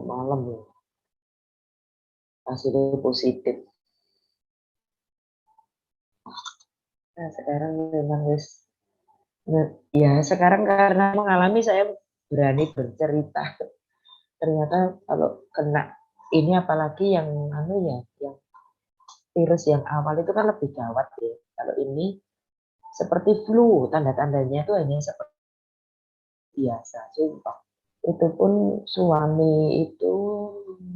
malam ya, hasilnya positif. Nah, sekarang memang ya sekarang karena mengalami saya berani bercerita. Ternyata kalau kena ini apalagi yang ya, yang virus yang awal itu kan lebih gawat ya. Kalau ini seperti flu, tanda-tandanya itu hanya seperti biasa, sumpah. Itu pun suami itu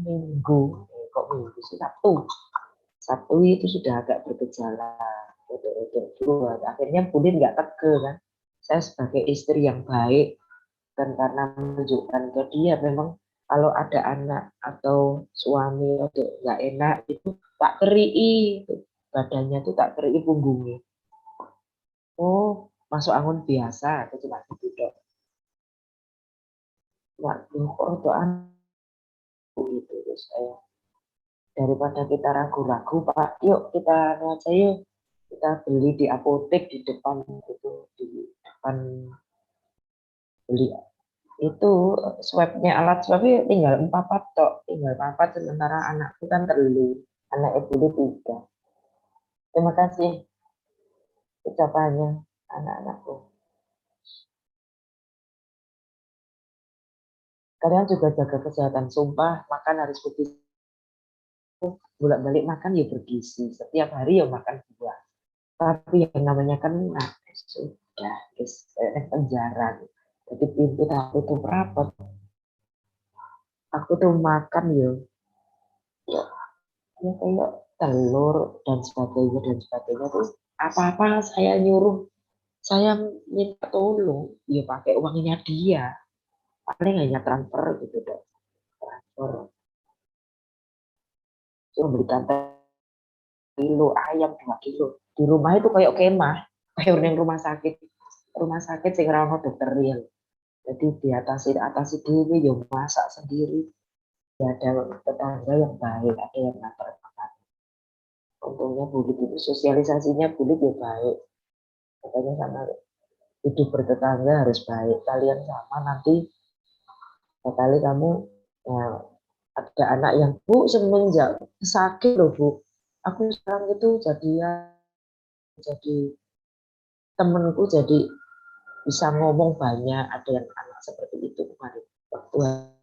minggu, kok minggu sih, Sabtu itu sudah agak bergejala, flu. Akhirnya Budin nggak tege kan. Saya sebagai istri yang baik dan karena menunjukkan ke dia memang kalau ada anak atau suami atau nggak enak itu tak kerii, badannya tuh tak kerii punggungnya. Oh, masuk angin biasa, aku cuma gitu dok. Waduh, kok doan itu terus saya daripada kita ragu-ragu Pak, yuk kita aja yuk kita beli di apotek di depan itu di depan beli itu swabnya alat swabnya tinggal 4 tok tinggal 4 sementara anakku kan telu anak ibu 3. Terima kasih ucapannya anak-anakku. Kalian juga jaga kesehatan, sumpah makan harus bergizi, bolak-balik makan ya bergizi, setiap hari ya makan buah. Tapi yang namanya kena sudah penjara. Jadi pintu aku tuh rapot. Aku tuh makan ya, ya kayak telur dan sebagainya tuh apa-apa saya nyuruh, saya minta tolong ya pakai uangnya dia, paling hanya transfer gitu dong, transfer cuma belikan kilo ayam 2 kilo di rumah itu kayak kemah, kayak orang rumah sakit sing rawon dokter real. Jadi diatasi dulu ya masak sendiri. Ya ada tetangga yang baik, ada yang ngantar makan. Untungnya Bulit itu sosialisasinya Bulit ya baik. Katanya sama hidup bertetangga harus baik. Kalian sama nanti sekali kamu ya, ada anak yang Bu semenjak sakit loh Bu. Aku sekarang itu jadi temenku jadi bisa ngomong banyak. Ada yang anak seperti itu kemarin. Waktu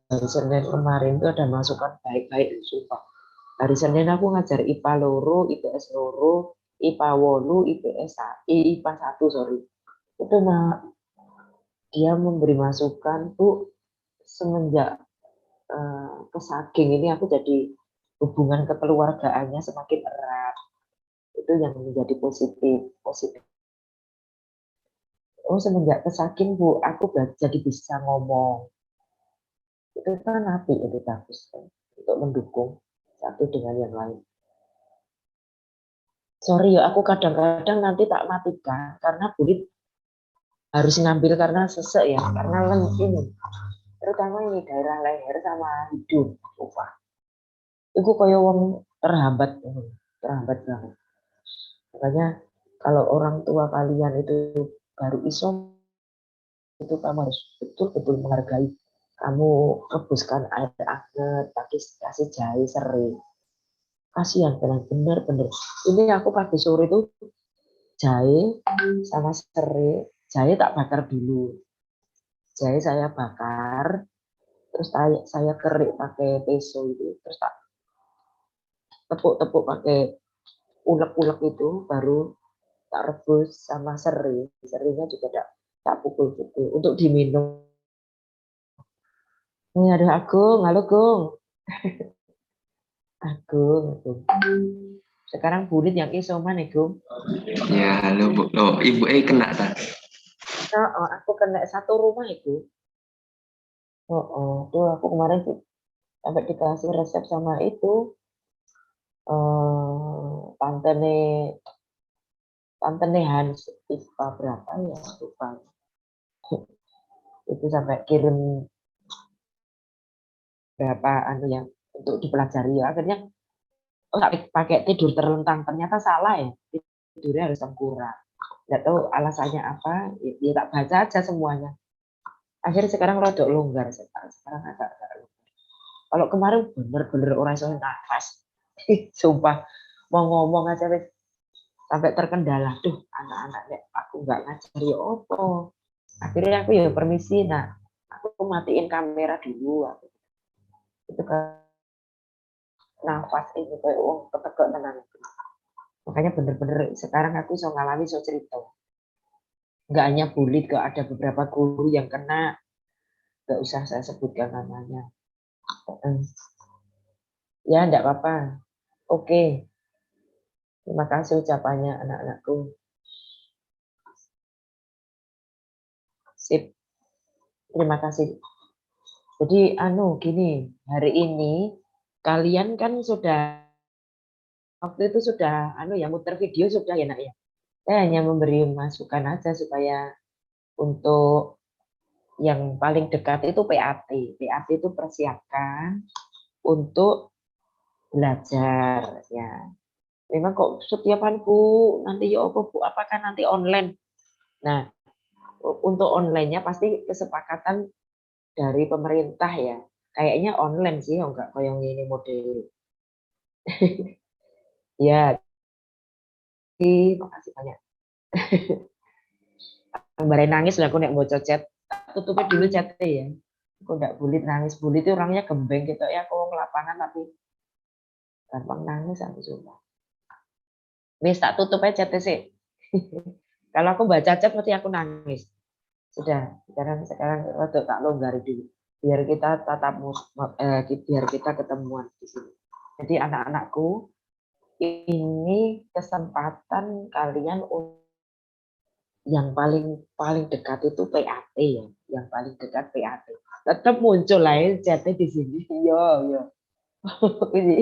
hari Senin kemarin itu ada masukan baik-baik sumpah. Hari Senin aku ngajar IPA loro, IPS loro, IPA wolu, IPA 1 sorry. Itu dia memberi masukan tuh semenjak kesaging ini aku jadi hubungan kekeluargaannya semakin erat. Itu yang menjadi positif. Oh semenjak kesaging Bu, aku jadi bisa ngomong. Itu kan api itu bagus kan untuk mendukung satu dengan yang lain. Sorry ya, aku kadang-kadang nanti tak matikan karena Bulit harus ngambil karena sesek ya, karena ini, terutama ini daerah leher sama hidung, sumpah. Itu kayak wong terhambat banget. Makanya kalau orang tua kalian itu baru iso, itu kamu harus betul-betul menghargai. Kamu rebuskan air hangat, kasih jahe serai. Kasihan benar-benar. Ini aku pagi sore itu jahe sama serai, jahe tak bakar dulu. Jahe saya bakar, terus saya kerik pakai peso itu, terus tak tepuk-tepuk pakai ulek-ulek itu, baru tak rebus sama serinya juga tak pukul-pukul untuk diminum. Ini ada Agung, halo Gung. Agung. Sekarang Bulit yang isoman ya Gung. Ya halo Bu, oh Ibu kena tak? Oh, aku kena satu rumah itu. Tuh aku kemarin sampai dikasih resep sama itu tantene Hans IPA berapa ya lupa. Itu sampai kirim berapa yang untuk dipelajari ya. Akhirnya nggak pakai tidur terlentang, ternyata salah ya, tidurnya harus sempurna. Nggak tahu alasannya apa, ya tak baca aja semuanya. Akhirnya sekarang rodok longgar, sekarang agak longgar. Kalau kemarin bener-bener orang iso nafas. Sumpah mau ngomong aja wis sampai terkendala. Duh, anak-anak nek aku nggak ngajar ya opo. Akhirnya aku ya permisi, nah aku matiin kamera dulu. Itu kan nafas ini kayak ketegak tenan. Makanya bener-bener sekarang aku iso ngalami, iso cerita. Nggak hanya bully, kok ada beberapa guru yang kena, nggak usah saya sebutkan namanya. Ya, enggak apa-apa. Oke. Terima kasih ucapannya anak-anakku. Sip. Terima kasih. Jadi gini, hari ini kalian kan sudah waktu itu sudah ya muter video sudah ya Nak ya. Saya hanya memberi masukan aja supaya untuk yang paling dekat itu PAT. PAT itu persiapkan untuk belajar ya. Memang kok setiapan Bu, nanti ya apa Bu, apakah nanti online? Nah, untuk online-nya pasti kesepakatan dari pemerintah ya. Kayaknya online sih, enggak kayak ini model. Ya, terima kasih banyak. Kembali nangis lah aku nek mau chat. Tutupnya dulu chatnya ya. Aku enggak bulit nangis. Bulit itu orangnya gembeng gitu ya. Aku lapangan tapi gampang nangis aku sumpah. Wis tak tutup aja chatnya sih. Kalau aku baca chat pasti aku nangis. Sudah, sekarang untuk tak longgar dulu. Biar kita biar kita ketemuan di sini. Jadi anak-anakku, ini kesempatan kalian yang paling paling dekat itu PAT ya, yang paling dekat PAT. Tetap muncul lah ya chatnya di sini. Yo, yo. Ini.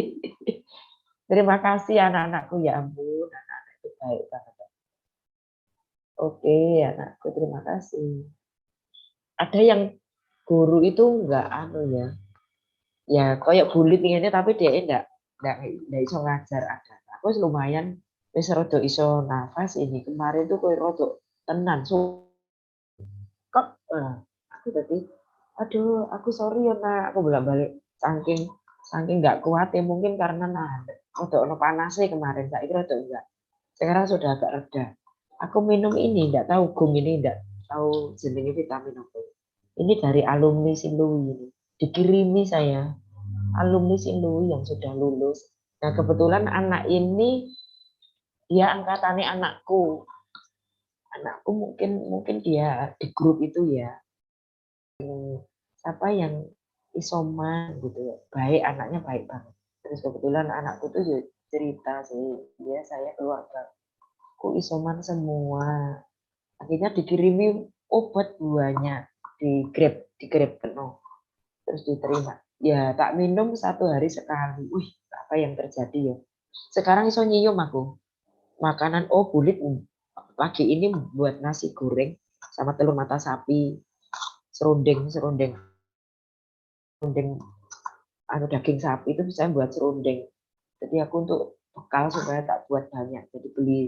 Terima kasih anak-anakku, ya ampun, anak-anak itu baik banget. Oke, anakku terima kasih. Ada yang guru itu enggak ya. Ya kayak bully pinginnya tapi dia enggak iso ngajar ada. Aku lumayan wis rada iso nafas ini. Kemarin tuh koyo rada tenan kok aku tadi aduh aku sorry ya Nak, aku bolak-balik saking saking nggak kuat ya mungkin karena rada ono panasnya kemarin saiki rada enggak. Sekarang sudah agak reda. Aku minum ini enggak tahu gum ini enggak tahu jenenge vitamin apa. Ini dari alumni Sinlui ini. Dikirimi saya alumni Sinlui yang sudah lulus. Nah, kebetulan anak ini dia angkatannya anakku. Anakku mungkin mungkin dia di grup itu ya. Siapa yang isoman gitu ya. Baik, anaknya baik banget. Terus kebetulan anakku tuh cerita sih, dia saya keluarga. Kok isoman semua. Akhirnya dikirimi obat buahnya di grab penuh. Terus diterima. Ya tak minum 1 hari sekali. Wih, apa yang terjadi ya? Sekarang iso nyium aku. Makanan bulit pagi ini buat nasi goreng sama telur mata sapi, serundeng, serundeng, serundeng daging sapi itu saya buat serundeng. Jadi aku untuk bekal supaya tak buat banyak. Jadi beli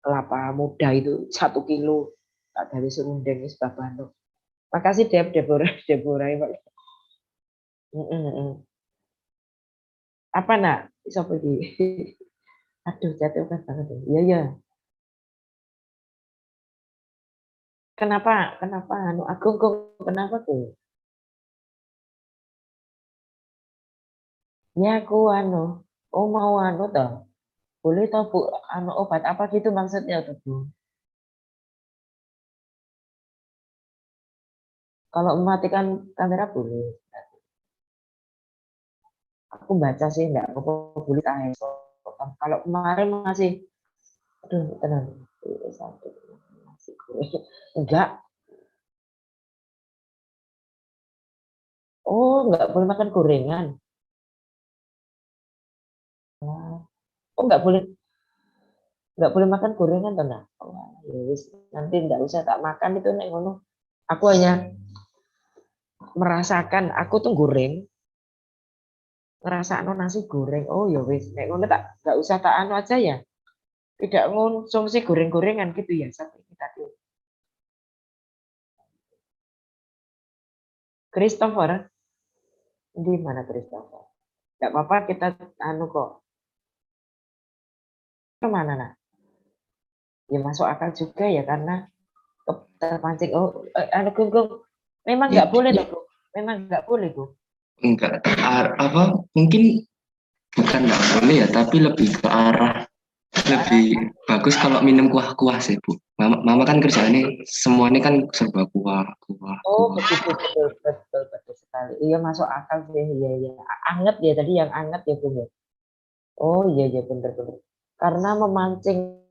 kelapa muda itu 1 kilo tak dari serundeng wis babano. Makasih Deborah, Deborah. Apa nak? Siapa iki? Aduh, jatuh kan banget. Iya, ya. Kenapa? Kenapa? Agung kok kenapa tuh? Ya aku mau toh. Boleh toh Bu, obat apa gitu maksudnya tuh Bu? Kalau mematikan kamera boleh. Aku baca sih enggak apa boleh tahan. Kalau kemarin masih aduh tenang. Satu masih enggak. Oh, enggak boleh makan gorengan. Oh, enggak boleh makan gorengan toh nah. Oh, ya wis nanti enggak usah tak makan itu nek ngono. Aku hanya merasakan aku tuh goreng, ngerasakno nasi goreng. Oh ya wis, nek ngono tak enggak usah tak aja ya. Tidak ngonsumsi goreng-gorengan gitu ya sampai kita tuh. Christopher, Di mana Christopher? Enggak apa-apa kita anu kok. Kemana nak? Ya masuk akal juga ya karena terpancing. Oh, anu Gum. Memang Ya, nggak boleh loh, Gum. Memang nggak boleh, Gum. enggak apa mungkin bukan nggak boleh ya, tapi lebih ke arah lebih bagus kalau minum kuah-kuah sih Bu. Mama kan kerjaannya semuanya kan serba kuah, kuah, Oh, kuah. begitu betul sekali. Iya masuk akal sih. Iya. Anget ya tadi yang anget ya, Gum ya. Oh iya bener. Karena memancing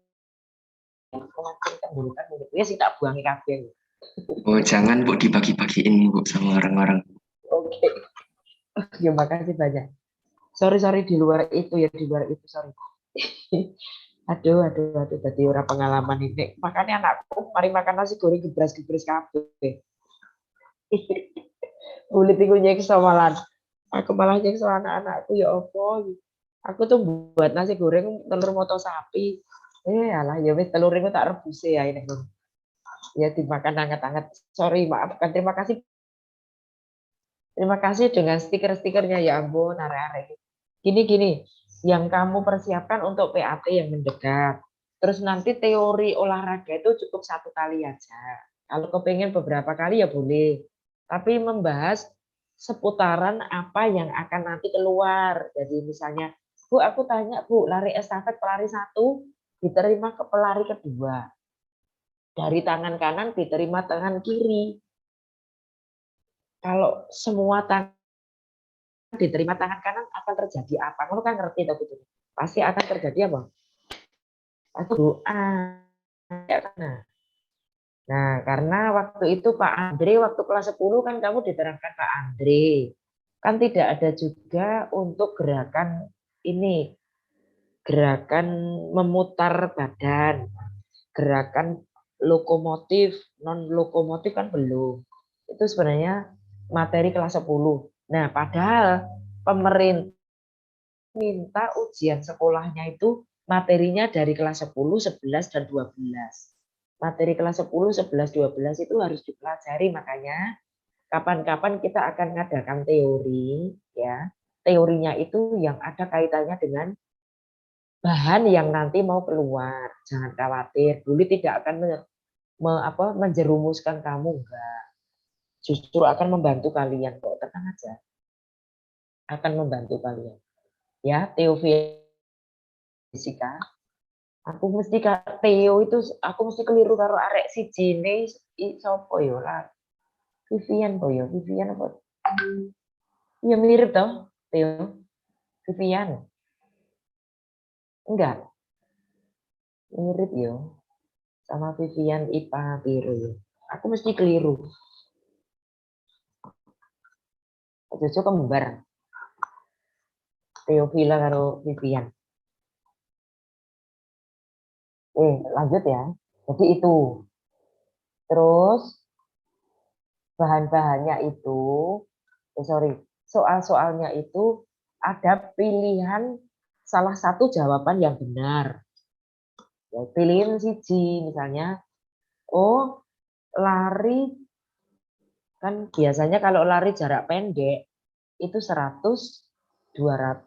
keburukan mulut. Ya sih tak buangi kabeh. Oh jangan Bu dibagi-bagiin Bu sama orang-orang. Oke. Ya makasih banyak. Sorry di luar itu ya, di luar itu sorry. Aduh, tadi orang pengalaman ini. Makanya anakku mari makan nasi goreng gebras kabeh. Bulit iku nyekso malah. Aku malah nyekso anak-anakku ya apa. Aku tuh buat nasi goreng telur moto sapi. Alah ya wis telur iku tak rebus ya ini. Ya dimakan hangat-hangat. Sorry, maafkan. Terima kasih dengan stiker-stikernya ya ampun, arek-arek. Gini, yang kamu persiapkan untuk PAT yang mendekat. Terus nanti teori olahraga itu cukup 1 kali aja. Kalau kepengen beberapa kali ya boleh. Tapi membahas seputaran apa yang akan nanti keluar. Jadi misalnya, Bu, aku tanya Bu, lari estafet pelari 1 diterima ke pelari kedua. Dari tangan kanan diterima tangan kiri. Kalau semua tangan diterima tangan kanan akan terjadi apa? Kamu kan ngerti tuh gitu. Pasti akan terjadi apa? Doa. Ya, nah, karena waktu itu Pak Andre, waktu kelas 10 kan kamu diterangkan Pak Andre. Kan tidak ada juga untuk gerakan ini, gerakan memutar badan, gerakan lokomotif, non lokomotif kan belum. Itu sebenarnya materi kelas 10. Nah, padahal pemerintah minta ujian sekolahnya itu materinya dari kelas 10, 11, dan 12. Materi kelas 10, 11, 12 itu harus dipelajari, makanya kapan-kapan kita akan mengadakan teori, ya. Teorinya itu yang ada kaitannya dengan bahan yang nanti mau keluar. Jangan khawatir, Buli tidak akan menjerumuskan kamu, enggak. Justru akan membantu kalian kok, tenang aja. Akan membantu kalian. Ya, teori fisika. Aku mesti Theo itu aku mesti keliru karo arek sijine sapa ya lah. Vivian po ya, Vivian apa? Iya mirip toh, Theo. Vivian. Enggak, mirip ya. Sama Vivian IPA biru ya. Aku mesti keliru. Jojo kembar. Theophila karo Vivian. Lanjut ya. Jadi itu. Terus bahan-bahannya itu, soal-soalnya itu ada pilihan salah satu jawaban yang benar. Ya, pilihin siji misalnya, oh lari kan biasanya kalau lari jarak pendek itu 100, 200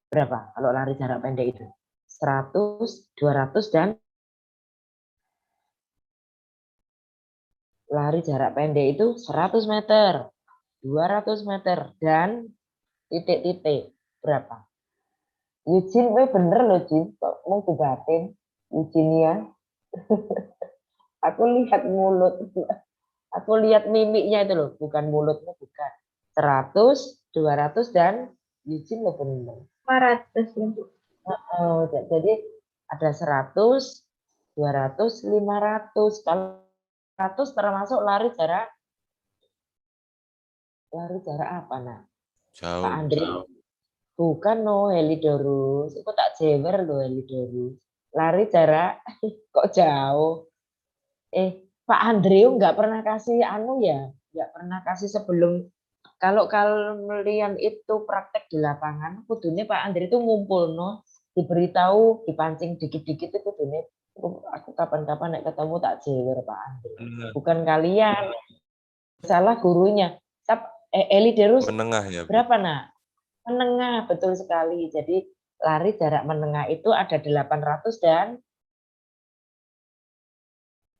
berapa? Kalau lari jarak pendek itu 100, 200 dan lari jarak pendek itu 100 meter, 200 meter dan titik-titik berapa? Eugene, bener loh Jin, kok mau dibatin Eugenia. Aku lihat mulut, aku lihat mimiknya itu loh, bukan mulutmu, bukan. 100, 200 dan Eugene loh bener. 500 ya Bu. Jadi ada 100, 200, 500. Kalau 100 termasuk lari jarak apa nah? Pak Jauh. Andri. Bukan no Helidorus, itu tak jewer loh Helidorus. Lari jarak kok jauh. Pak Andreu nggak pernah kasih anu ya, nggak pernah kasih sebelum kalau kalian itu praktek di lapangan, kudunya Pak Andre itu ngumpul no, diberitahu, dipancing dikit-dikit itu kudunya. Aku kapan-kapan naik ketemu tak jewer Pak Andre. Bukan kalian, salah gurunya. Eliderus Menengah ya, Bu. berapa, Nak? Menengah, betul sekali. Jadi lari jarak menengah itu ada 800 dan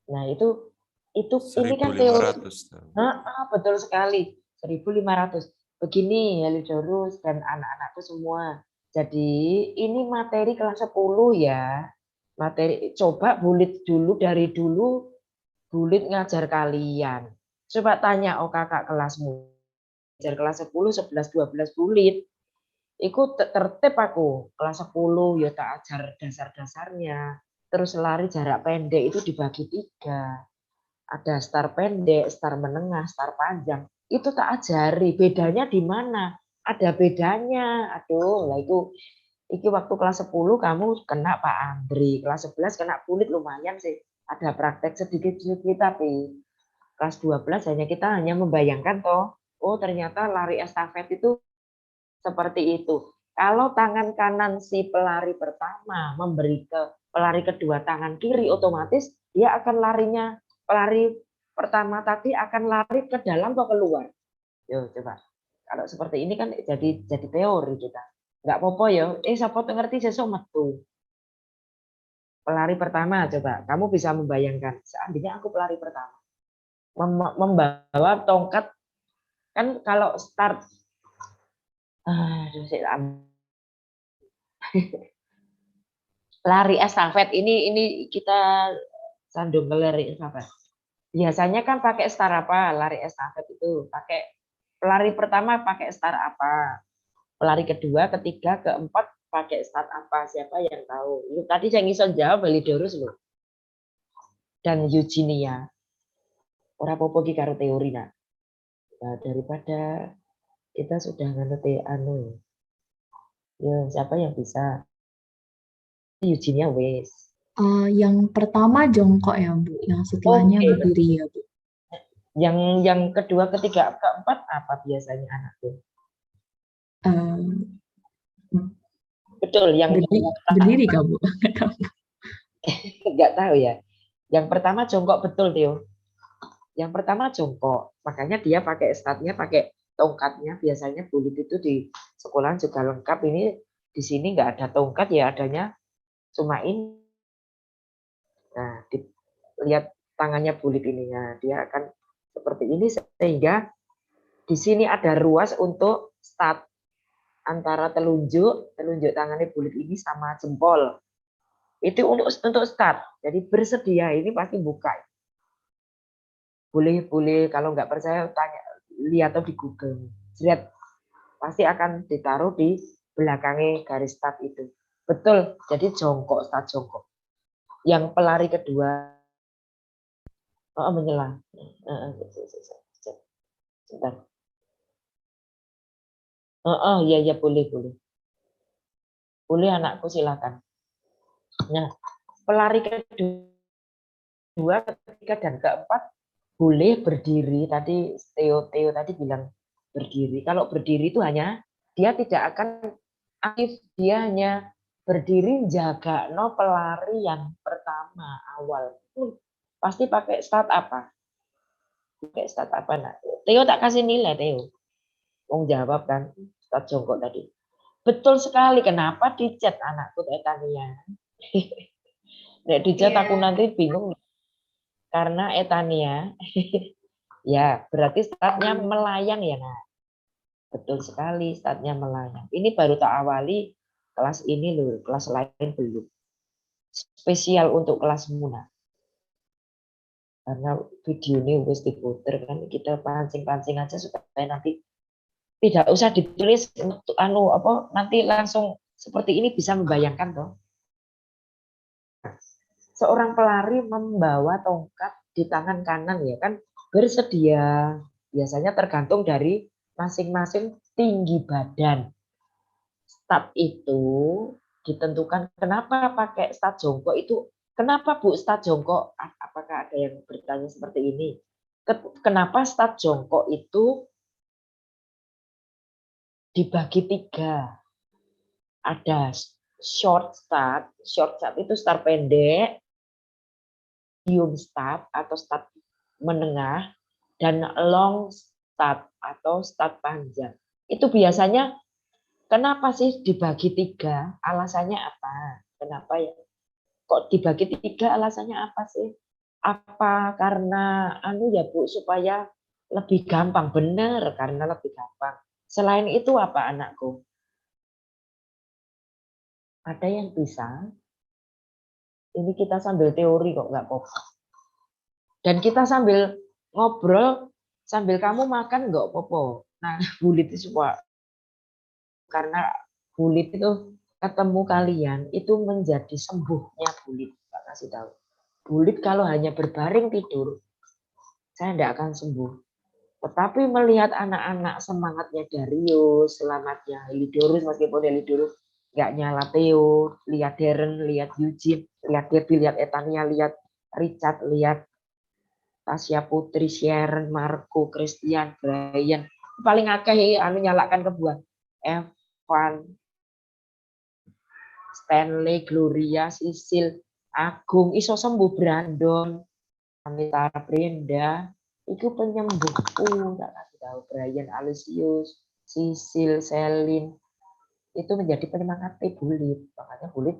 nah itu ini kan teori. 1.500. Betul sekali. 1.500. Begini Helidorus dan anak-anakku semua. Jadi ini materi kelas 10 ya. Materi coba Bulit dulu dari dulu Bulit ngajar kalian. Coba tanya kakak kelasmu. Ngajar kelas 10, 11, 12 Bulit. Iku tertib aku. Kelas 10 ya tak ajar dasar-dasarnya. Terus lari jarak pendek itu dibagi 3. Ada start pendek, start menengah, start panjang. Itu tak ajari. Bedanya di mana? Ada bedanya. Aduh, lah itu waktu kelas 10 kamu kena Pak Andri, kelas 11 kena Bulit lumayan sih. Ada praktek sedikit-sedikit tapi kelas 12 hanya membayangkan toh, oh ternyata lari estafet itu seperti itu. Kalau tangan kanan si pelari pertama memberi ke pelari kedua tangan kiri, otomatis dia akan larinya, pelari pertama tadi akan lari ke dalam atau keluar. Yo coba. Kalau seperti ini kan jadi teori kita. Nggak apa-apa ya. Siapa tuh ngerti sesuk metu. Pelari pertama coba. Kamu bisa membayangkan. Seandainya aku pelari pertama. Membawa tongkat. Kan kalau start. Lari estafet ini kita sandung ke lari estafet. Biasanya kan pakai star apa? Lari estafet itu pakai pelari pertama pakai star apa? Pelari kedua, ketiga, keempat pakai start apa? Siapa yang tahu? Lu tadi yang iso jawab Helidorus loh. Dan Eugenia. Ora apa-apa ki karo teori nah. Daripada kita sudah ngerti anu. Ya, siapa yang bisa? Eugenia wes. Yang pertama jongkok ya, Bu. Yang setelahnya berdiri ya, Bu. Yang kedua, ketiga, keempat apa biasanya anakku? Betul, yang berdiri Kak, Bu. Enggak tahu ya. Yang pertama jongkok betul, Theo. Yang pertama jongkok. Makanya dia pakai statnya, pakai tongkatnya. Biasanya Bulit itu di sekolah juga lengkap. Ini di sini nggak ada tongkat ya, adanya cuma ini. Nah, lihat tangannya Bulit ininya. Dia akan seperti ini sehingga di sini ada ruas untuk start antara telunjuk tangannya Bulit ini sama jempol. Itu untuk start. Jadi bersedia ini pasti buka. Boleh kalau nggak percaya tanya, lihat atau di Google. Lihat pasti akan ditaruh di belakangnya garis start itu. Betul. Jadi jongkok, start jongkok. Yang pelari kedua menyelam. Sebentar. Ya boleh. Boleh anakku silakan. Nah, pelari kedua, ketiga dan keempat boleh berdiri. Tadi Theo tadi bilang berdiri. Kalau berdiri itu hanya dia tidak akan aktif, dia hanya berdiri jaga pelari yang pertama awal. Pasti pakai start apa? Pakai start apa nak? Theo tak kasih nilai Theo. Wong jawab kan start jongkok tadi. Betul sekali. Kenapa dicat anakku Etania? Nek dicat aku nanti bingung. Karena Etania ya berarti startnya melayang ya nak. Betul sekali startnya melayang. Ini baru tak awali kelas ini loh, kelas lain belum. Spesial untuk kelas Muna. Karena video ini wis diputer kan kita pancing-pancing aja supaya nanti tidak usah ditulis nanti langsung seperti ini bisa membayangkan toh. Seorang pelari membawa tongkat di tangan kanan ya kan bersedia. Biasanya tergantung dari masing-masing tinggi badan. Start itu ditentukan kenapa pakai start jongkok itu. Kenapa Bu start jongkok? Apakah ada yang bertanya seperti ini? Kenapa start jongkok itu dibagi 3? Ada short start itu start pendek, medium start atau start menengah, dan long start atau start panjang. Itu biasanya kenapa sih dibagi 3? Alasannya apa? Kenapa ya? Kok dibagi 3? Alasannya apa sih? Apa karena ya Bu supaya lebih gampang? Benar, karena lebih gampang. Selain itu apa anakku? Ada yang bisa? Ini kita sambil teori kok nggak apa-apa. Dan kita sambil ngobrol, sambil kamu makan nggak apa-apa. Nah, bulit itu karena bulit itu ketemu kalian itu menjadi sembuhnya bulit. Pak kasih tahu. Bulit kalau hanya berbaring tidur, saya tidak akan sembuh. Tetapi melihat anak-anak semangatnya Darius, selamatnya Helidorus, meskipun Helidorus nggak nyala Theo, lihat Darren, lihat Eugene, lihat Debbie, lihat Etania, lihat Richard, lihat Tasya Putri, Sharon, Marco, Christian, Brian. Paling akeh nyalakan kebuan. Evan, Stanley, Gloria, Sisil, Agung, iso sembuh Brandon, Amitara Brenda, itu penyembuhku, nggak kasih tahu Brian, Alisius, Sisil, Selin, itu menjadi penyemangat Bulit, makanya Bulit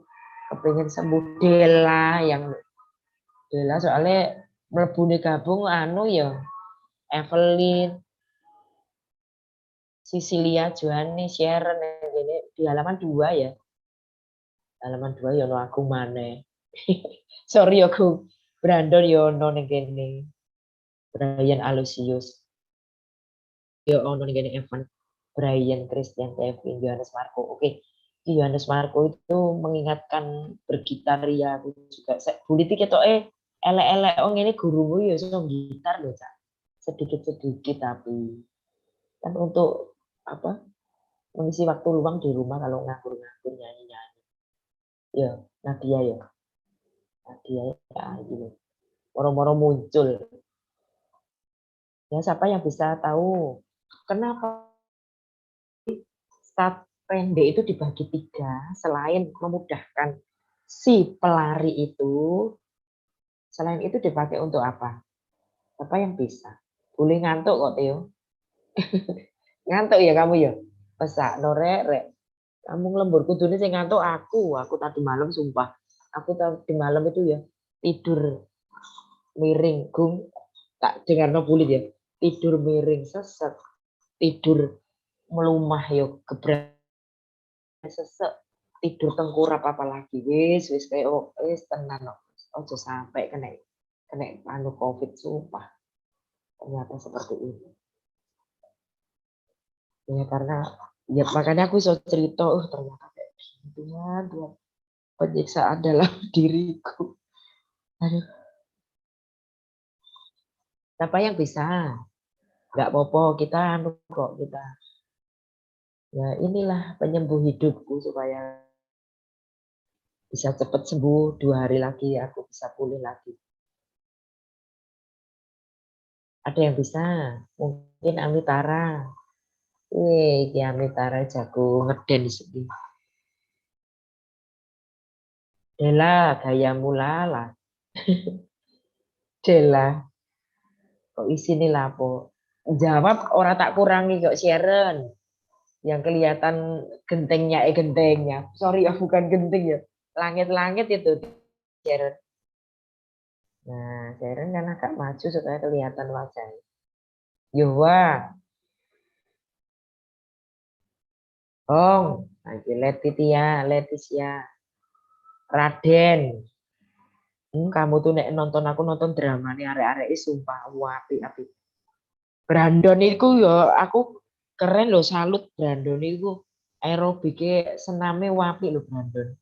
kepingin sembuh. Dela soalnya mlebu gabung ya Evelyn, Sisilia, Johanni, Sharon, ini di halaman 2 ya. Halaman 2 ya no aku maneh. Sorry aku Brandon ya ono ning kene. Brian Aloysius. Ya ono ning kene Evan, Brian, Christian, Kevin, Johannes Marco. Oke. Johannes Marco itu mengingatkan bergitar ya aku juga. Bulit iki ketoke elek-elek ngene gurumu ya iso gitar lho, Cak. Sedikit-sedikit tapi kan untuk apa? Mengisi waktu luang di rumah kalau nganggur-nganggur nyanyi-nyanyi. Ya, Nadia ya. Nadia ya gitu. Moro-moro muncul. Ya, siapa yang bisa tahu kenapa start pendek itu dibagi 3 selain memudahkan si pelari itu, selain itu dipakai untuk apa? Apa yang bisa? Boleh ngantuk kok, Theo. Ngantuk ya kamu ya? Pesak norek rek. Kamu lembur kudune sing ngantuk aku tadi malam sumpah. Aku tadi malam itu ya tidur miring gung tak dengar no bulit ya. Tidur miring sesek, tidur melumah yo gebrak sesek, tidur tengkurap apalagi wis kayak wis tenan kok. Ojo sampai kena anu Covid sumpah. Ternyata seperti ini. Ya karena ya makanya aku iso cerita ternyata kayak gini Tuhan, penyiksaan dalam diriku. Aduh. Siapa yang bisa? Nggak apa-apa, kita anu kok kita. Ya inilah penyembuh hidupku supaya bisa cepat sembuh 2 hari lagi aku bisa pulih lagi. Ada yang bisa? Mungkin Amitara. Iki Amitara jago ngeden di sini. Dela gayamu lala. Dela. Kok isine lapo? Jawab ora tak kurangi kok Sharon. Yang kelihatan gentengnya. Sorry ya bukan genting ya. Langit-langit itu Sharon. Nah, Sharon kan agak maju supaya kelihatan wajahnya. Yowa, Hong, lagi Letitia, Raden. Kamu tuh nek nonton aku nonton drama nih arek-arek sumpah api. Brandon itu ya aku keren loh salut Brandon itu aerobiknya sename wapi loh Brandon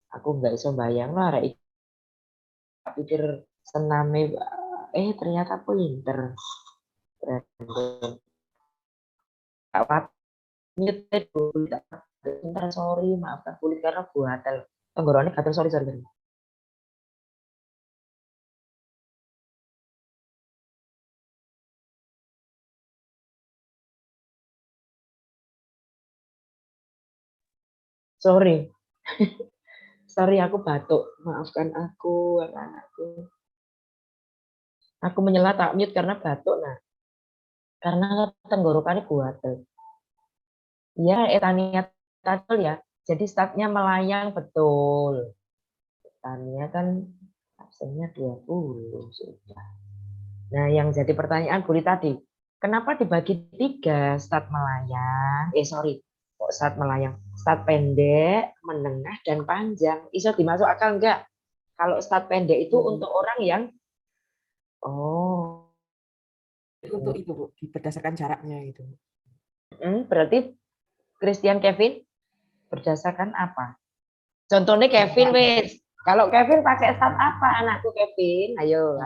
aku nggak bisa bayang lah arek pikir sename ternyata pinter Brandon apa nyetir pinter sorry maafkan kulit karena gatel tenggorokannya gatel sorry sorry sorry aku batuk maafkan aku anakku aku menyela tak mute karena batuk nah karena tenggorokannya kuatel. Ya, Tania betul ya. Jadi startnya melayang betul. Tania kan absennya 20 sudah. Nah, yang jadi pertanyaan Budi tadi, kenapa dibagi 3 start melayang? Kok start melayang? Start pendek, menengah, dan panjang. Iso dimasuk akal enggak? Kalau start pendek itu untuk orang yang, oh, Untuk itu Bu, berdasarkan jaraknya itu. berarti Christian Kevin berdasarkan apa? Contohnya Kevin, wes. Kalau Kevin pakai start apa anakku Kevin? Ayo.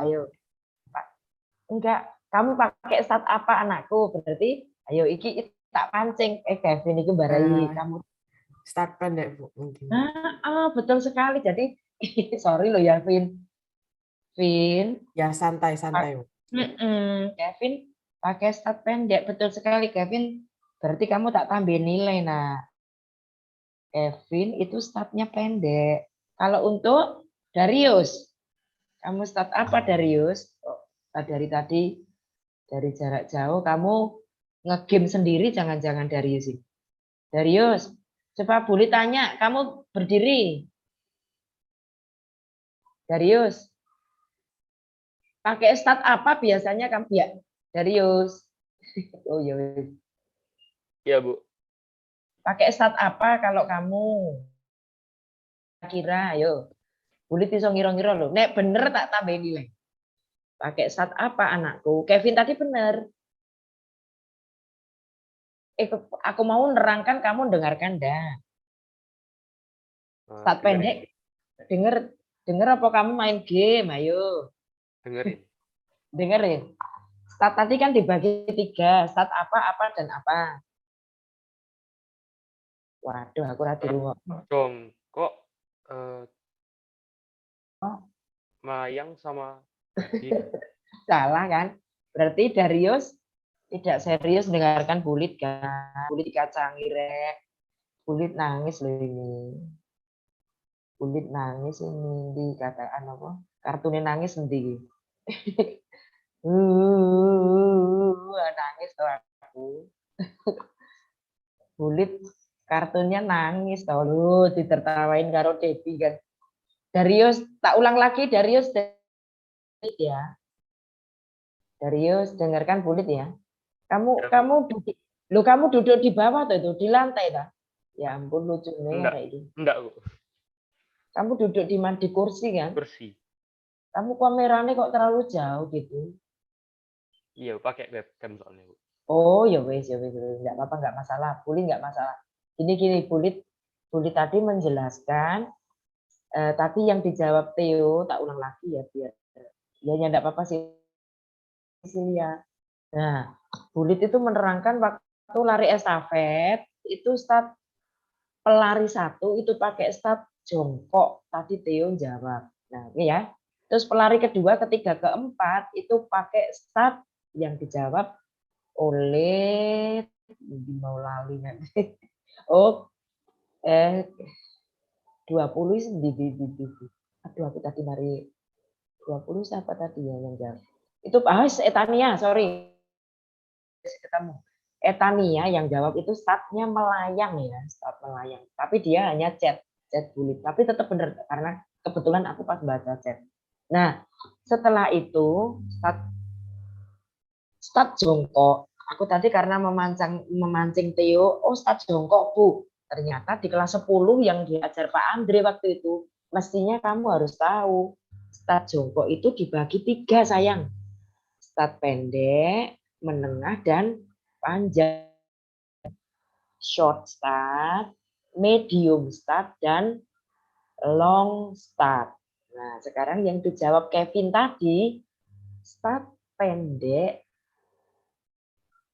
Enggak, kamu pakai start apa anakku? Berarti, ayo iki tak pancing. Kevin itu barai kamu. Start pendek Bu mungkin. Betul sekali. Jadi, sorry loh ya, Vin. Ya santai Bu. Kevin pakai start pendek, betul sekali Kevin. Berarti kamu tak tambahin nilai. Nah, Kevin itu startnya pendek. Kalau untuk Darius, kamu start apa Darius? Dari tadi dari jarak jauh kamu nge-game sendiri, jangan-jangan Darius ini. Darius, coba Buli tanya, kamu berdiri. Darius, pakai start apa biasanya kamu? Ya, Darius. Oh ya. Iya, Bu. Pakai start apa kalau kamu? Kira, ayo. Buli iso ngira-ngira loh. Nek bener tak tambahin nilai. Pakai start apa anakku? Kevin tadi bener. Aku mau nerangkan, kamu dengarkan dah. Start pendek. Denger apa kamu main game? Ayo. Dengerin. Start tadi kan dibagi 3. Start apa, dan apa. Waduh, aku rada rumah. Jongkok, melayang sama Salah kan? Berarti Darius tidak serius dengarkan Bulit kan? Bulit dicacangi rek. Bulit nangis loh ini. Bulit nangis ini dikatakan apa? Kartunya nangis nanti. Nangis tuh aku. Bulit kartunya nangis tau lu, ditertawain karo Debbie kan. Darius, tak ulang lagi Darius ya. Darius dengarkan Bulit ya. Kamu duduk di bawah tuh itu, di lantai dah. Ya ampun lucunya itu. Enggak, Bu. Kamu duduk di kursi kan? Kursi. Kamu kameranya kok terlalu jauh gitu. Iya, pakai webcam soalnya, Bu. Oh ya wes, enggak apa-apa, enggak masalah. Bulit enggak masalah. Gini Bulit tadi menjelaskan tadi yang dijawab Theo, tak ulang lagi ya biar ya enggak apa-apa sih ya. Nah, Bulit itu menerangkan waktu lari estafet itu start pelari 1 itu pakai start jongkok. Tadi Theo jawab. Nah, ini ya. Terus pelari kedua, ketiga, keempat itu pakai start yang dijawab oleh mau lali nanti. Oh, 20 sendiri. Aduh, aku tadi mari 20 siapa tadi ya yang jawab? Itu Etania, sorry. Ketemu. Etania yang jawab itu startnya melayang ya, start melayang. Tapi dia hanya chat Bulit. Tapi tetap benar karena kebetulan aku pas baca chat. Nah, setelah itu start jongkok. Aku tadi karena memancing Theo, start jongkok Bu. Ternyata di kelas 10 yang diajar Pak Andre waktu itu, mestinya kamu harus tahu. Start jongkok itu dibagi 3 sayang. Start pendek, menengah, dan panjang. Short start, medium start, dan long start. Nah, sekarang yang dijawab Kevin tadi, start pendek,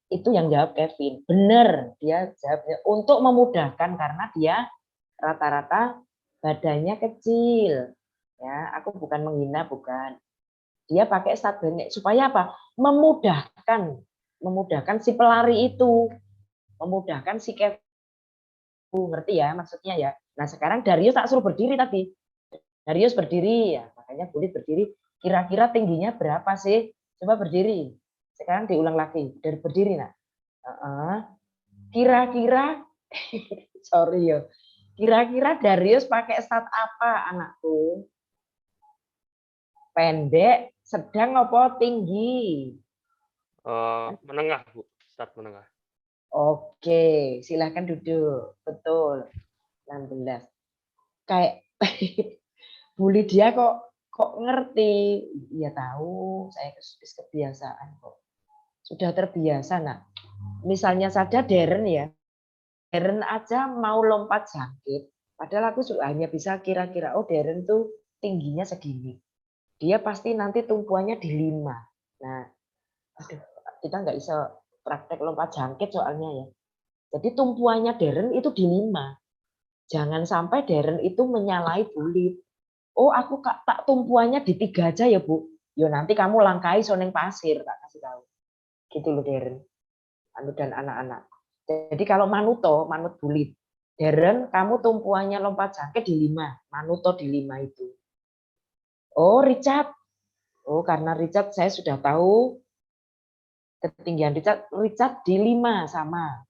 itu yang jawab Kevin. Benar, dia jawabnya untuk memudahkan karena dia rata-rata badannya kecil. Ya, aku bukan menghina, bukan. Dia pakai start pendek supaya apa? Memudahkan si pelari itu, memudahkan si Kevin. Ngerti ya maksudnya ya. Nah, sekarang Darius tak suruh berdiri tadi. Darius berdiri ya, makanya Bulit berdiri. Kira-kira tingginya berapa sih? Coba berdiri. Sekarang diulang lagi dari berdiri nak. Kira-kira sorry yo. Kira-kira Darius pakai stat apa anakku? Pendek, sedang apa tinggi? Menengah, Bu. Start menengah. Oke, silahkan duduk. Betul. 16. Kayak Bu Lydia kok ngerti? Ya tahu, saya kebiasaan kok. Sudah terbiasa, nak. Misalnya saja Darren ya. Darren aja mau lompat jangkit. Padahal aku hanya bisa kira-kira, oh Darren tuh tingginya segini. Dia pasti nanti tumpuannya di 5. Nah, aduh, kita nggak bisa praktek lompat jangkit soalnya ya. Jadi tumpuannya Darren itu di 5. Jangan sampai Darren itu menyalahi Bulit. Oh, aku tak tumpuannya di 3 aja ya, Bu. Yo nanti kamu langkai soneng pasir, tak kasih tahu. Gitu loh Darren. Anu dan anak-anak. Jadi kalau manut Bulit. Darren, kamu tumpuannya lompat jangkit di 5. Manuto di 5 itu. Oh, Richard. Oh, karena Richard saya sudah tahu ketinggian Richard di 5 sama.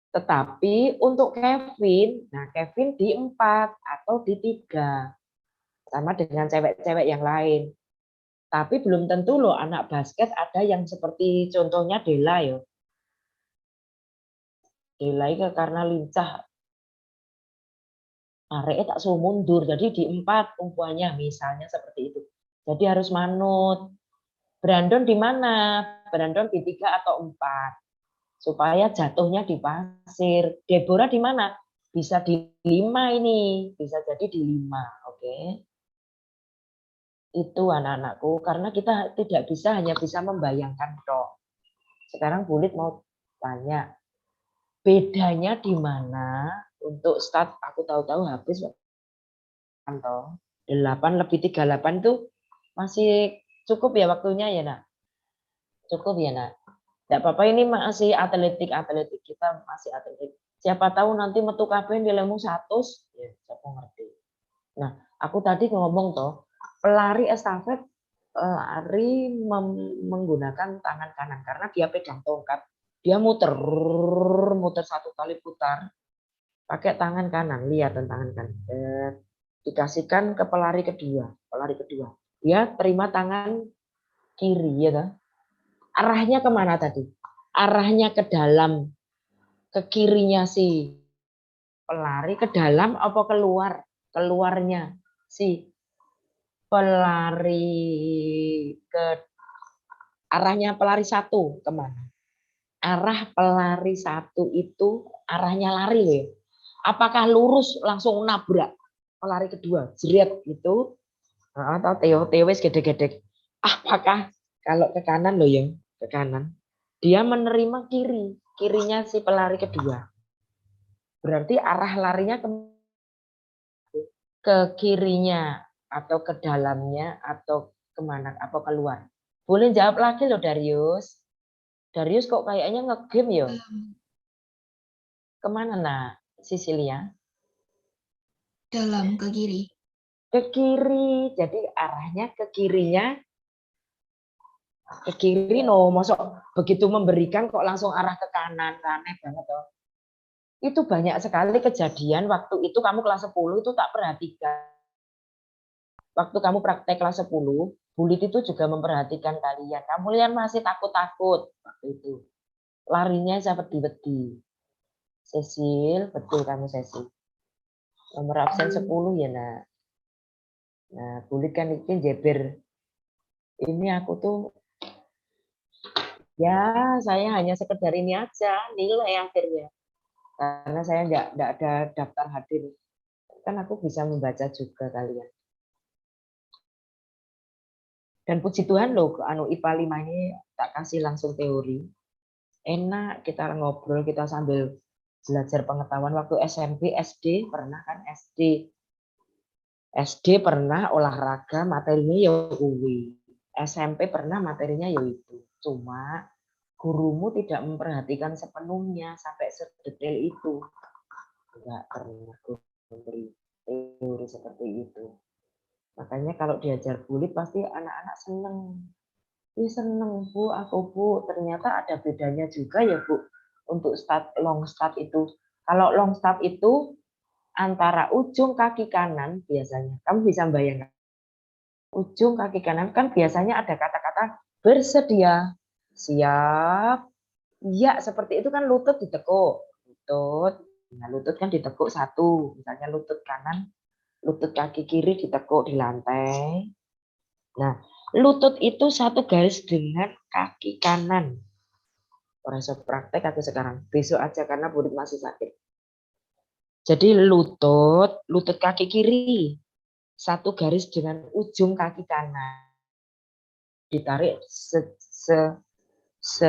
Tetapi untuk Kevin, nah Kevin di 4 atau di 3. Sama dengan cewek-cewek yang lain. Tapi belum tentu loh anak basket ada yang seperti contohnya Dela ya. Dela itu karena lincah. Areke tak suruh mundur. Jadi di 4 tumpuannya misalnya seperti itu. Jadi harus manut. Brandon di mana? Brandon di 3 atau 4. Supaya jatuhnya di pasir. Deborah di mana? Bisa di 5 ini. Bisa jadi di 5. Oke. Itu anak-anakku. Karena kita tidak bisa hanya bisa membayangkan toh. Sekarang Bulit mau tanya. Bedanya di mana untuk start aku tahu-tahu habis toh. 8 lebih 38 tuh masih cukup ya waktunya ya nak? Cukup ya nak? Tidak apa-apa ini masih atletik kita masih atletik. Siapa tahu nanti metu kabeh nilaimu 100 ya siapa ngerti. Nah, aku tadi ngomong toh, pelari estafet lari menggunakan tangan kanan karena dia pegang tongkat. Dia muter satu kali putar pakai tangan kanan. Lihat tangan kanan. Dikasihkan ke pelari kedua. Dia terima tangan kiri ya kan? Arahnya kemana tadi? Arahnya ke dalam, ke kirinya si pelari, ke dalam apa keluar? Keluarnya si pelari ke arahnya pelari 1 kemana? Arah pelari 1 itu arahnya lari loh ya. Apakah lurus langsung nabrak pelari kedua? Jeret gitu. Atau Theo wis gede-gede. Apakah kalau ke kanan loh ya, ke kanan. Dia menerima kirinya si pelari kedua. Berarti arah larinya ke kirinya atau ke dalamnya atau kemana atau keluar. Boleh jawab lagi loh Darius. Darius kok kayaknya ngegame ya? Kemana nak Sisilia? Dalam ke kiri. Ke kiri. Jadi arahnya ke kirinya ke kiri no, masuk begitu memberikan kok langsung arah ke kanan, aneh banget toh. Itu banyak sekali kejadian waktu itu kamu kelas 10 itu tak perhatikan. Waktu kamu praktek kelas 10, Bulit itu juga memperhatikan kalian. Kamu lihat masih takut-takut waktu itu. Larinya seperti Cecil, betul kamu Cecil. Nomor absen 10 ya nak. Nah, Bulit kan itu jeber. Ini aku tuh ya saya hanya sekedar ini aja nilai akhirnya karena saya nggak ada daftar hadir kan aku bisa membaca juga kalian dan puji Tuhan loh anu IPA 5 ini tak kasih langsung teori enak kita ngobrol kita sambil belajar pengetahuan waktu SMP SD pernah kan SD pernah olahraga materinya ya kuwi SMP pernah materinya ya itu cuma gurumu tidak memperhatikan sepenuhnya sampai sedetail itu. Enggak pernah memberi teori seperti itu. Makanya kalau diajar Bulit pasti anak-anak seneng. Ih, seneng Bu, aku Bu. Ternyata ada bedanya juga ya Bu. Untuk start long start itu. Kalau long start itu antara ujung kaki kanan biasanya. Kamu bisa bayangkan. Ujung kaki kanan kan biasanya ada kata-kata bersedia, siap, iya seperti itu kan lutut ditekuk. Lutut, nah lutut kan ditekuk satu. Misalnya lutut kanan, lutut kaki kiri ditekuk di lantai. Nah, lutut itu satu garis dengan kaki kanan. Orang saya praktek aku sekarang. Besok aja karena burit masih sakit. Jadi lutut kaki kiri. Satu garis dengan ujung kaki kanan. Ditarik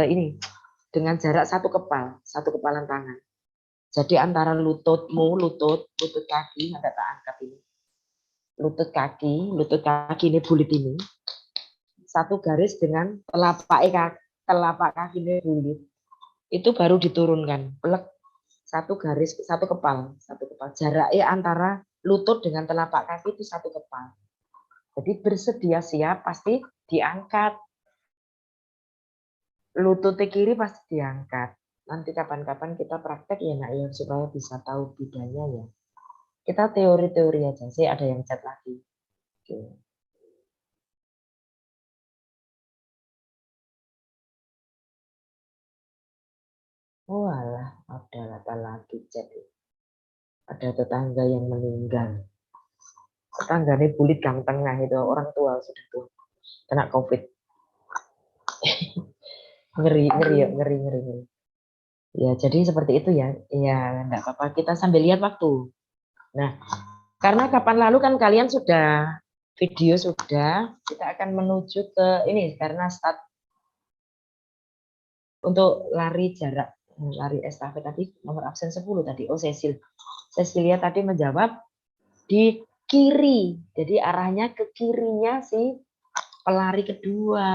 ini dengan jarak satu kepalan tangan. Jadi antara lutut kaki, ada tak angkat ini. Lutut kaki ini bulit ini. Satu garis dengan telapak kaki ini bulit. Itu baru diturunkan. Plek, satu garis, satu kepal. Jaraknya antara lutut dengan telapak kaki itu satu kepal. Jadi bersedia siap pasti diangkat. Lutut kiri pasti diangkat. Nanti kapan-kapan kita praktek ya nak ya supaya bisa tahu bedanya ya. Kita teori-teori aja sih, ada yang chat lagi. Oke. Walah, ada apa lagi chat. Ada tetangga yang meninggal. Tetangganya bulit gang tengah itu, orang tua sudah tua. Kena COVID. ngeri. Ya, jadi seperti itu ya. Ya, enggak apa-apa. Kita sambil lihat waktu. Nah, karena kapan lalu kan kalian sudah video sudah, kita akan menuju ke ini karena start untuk lari jarak, lari estafet tadi nomor absen 10 tadi. Oh, Cecilia tadi menjawab di kiri. Jadi arahnya ke kirinya si pelari kedua.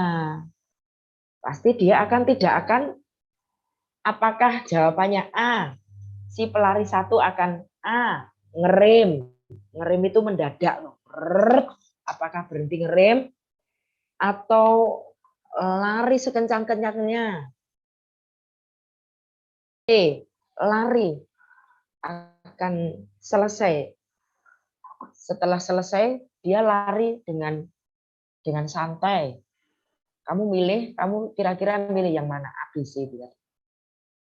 Pasti dia tidak akan apakah jawabannya A. Si pelari satu akan A, ngerem. Ngerem itu mendadak loh. Apakah berhenti ngerem atau lari sekencang-kencangnya. Lari akan selesai. Setelah selesai, dia lari dengan santai. Kamu kira-kira milih yang mana? ABC dia.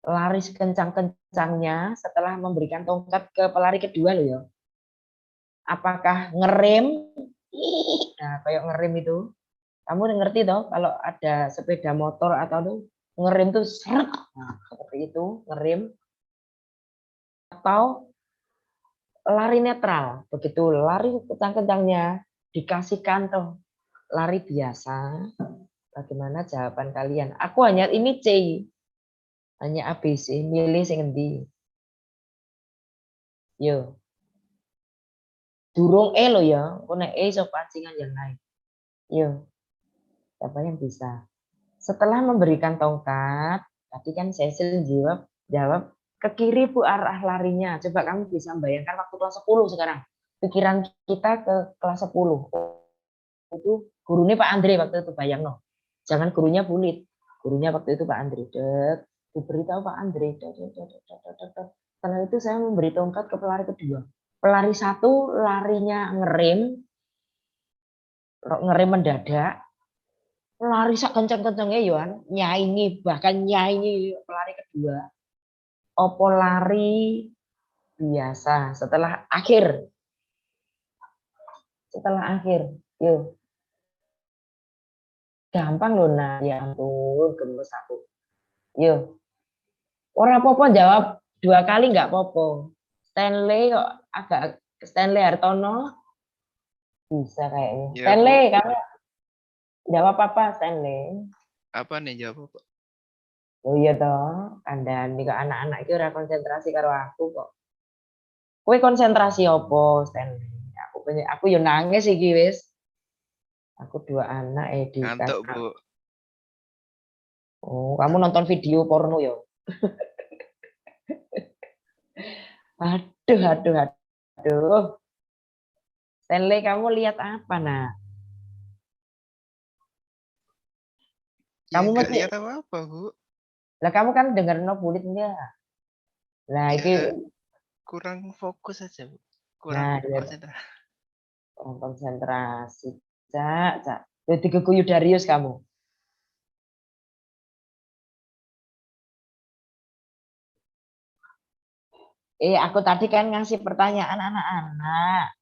Lari sekencang-kencangnya setelah memberikan tongkat ke pelari kedua loh ya. Apakah ngerem? Nah, kayak ngerem itu. Kamu ngerti toh kalau ada sepeda motor atau tuh ngerem tuh seret. Nah, seperti itu, ngerem. Atau lari netral. Begitu lari kencang-kencangnya dikasihkan tuh lari biasa. Bagaimana jawaban kalian? Aku hanya ini C. Hanya ABC, milih sing endi. Yo. Durung E lo ya. Kok nek E iso pancingan yang lain. Yo. Siapa yang bisa? Setelah memberikan tongkat, tadi kan Cecil jawab ke kiri Bu arah larinya. Coba kamu bisa bayangkan waktu kelas 10 sekarang. Pikiran kita ke kelas 10. Itu gurunya Pak Andre waktu itu, bayang no. Jangan gurunya bulit. Gurunya waktu itu Pak Andre. Diberitahu Pak Andre. Karena itu saya memberi tongkat ke pelari kedua. Pelari satu larinya ngerem mendadak. Lari sak kenceng-kencengnya Yohan, bahkan nyanyi pelari kedua. Opo lari biasa setelah akhir. Yuk. Gampang loh nah, ya ampun, gemes aku. Yuk. Orang popo jawab 2 kali nggak popo. Stanley Hartono bisa kayaknya. Ya, Stanley, Bu. kamu jawab apa Stanley? Apa nih jawab apa? Oh iya toh, kandhani kok anak-anak iki ora konsentrasi karo aku kok. Kowe konsentrasi opo Stanley? Aku yo nangis iki wis. Aku 2 anak Edika. Ngantuk, Bu. Oh, kamu nonton video porno ya? Aduh. Stanley, kamu lihat apa, Nak? Ya Kamu nggak mesti, lihat apa-apa, Bu. lah kamu kan dengar no bulit enggak? Nah, Ya iki kurang fokus aja, Bu. nah, Kurang ya, konsentrasi. kurang konsentrasi. Cak. Jadi keguyu Darius kamu. Aku tadi kan ngasih pertanyaan anak-anak.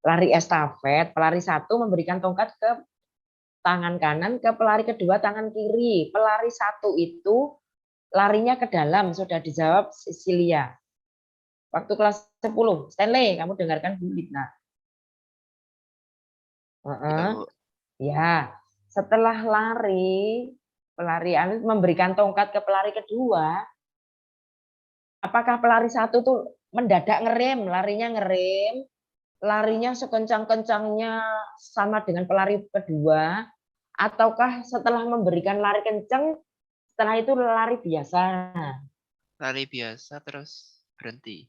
Lari estafet, pelari satu memberikan tongkat ke tangan kanan, ke pelari kedua tangan kiri. Pelari satu itu larinya ke dalam, sudah dijawab Cecilia. Waktu kelas 10, Stanley, kamu dengarkan bulit. Nah, Ya, Bu. ya, setelah lari, pelari memberikan tongkat ke pelari kedua. Apakah pelari satu tuh mendadak ngerem, larinya sekencang-kencangnya sama dengan pelari kedua, ataukah setelah memberikan lari kencang, setelah itu lari biasa? Lari biasa terus berhenti.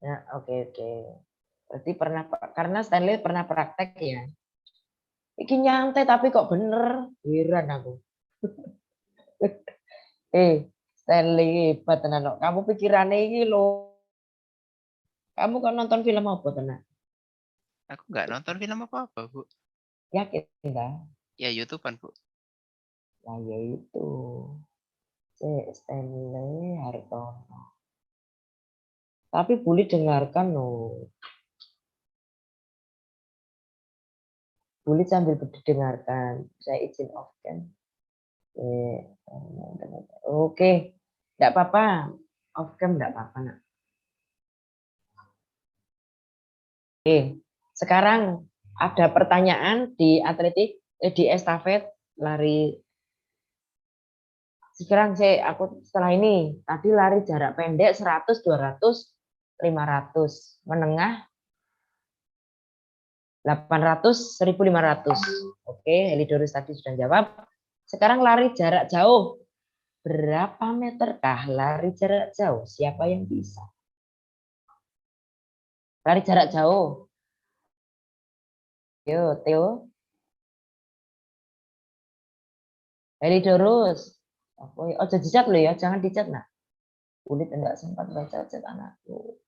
Ya, oke. Berarti pernah, karena Stanley pernah praktek ya. Iki nyantai tapi kok bener, heran aku. Stanley hebat tenan kok. Kamu pikirannya iki lo. Kamu kok nonton film apa tenan? Aku nggak nonton film apa-apa, Bu. Yakin enggak? Ya YouTubean, Bu. Nah, yaitu Stanley Hartono. Tapi boleh dengarkan loh. Boleh sambil didengarkan. Saya izin off kan. Oke. Enggak apa-apa. Off cam enggak apa-apa, Nak. Oke. Sekarang ada pertanyaan di atletik, di estafet lari. Sekarang aku setelah ini tadi lari jarak pendek 100, 200, 500, menengah 800, 1500. Oke, Helidorus tadi sudah jawab. Sekarang lari jarak jauh. Berapa meterkah lari jarak jauh? Siapa yang bisa? Lari jarak jauh. Yo, Theo. Helidorus. Oh, dicat loh ya, jangan dicat nak. Kulit enggak sempat baca chat anakku.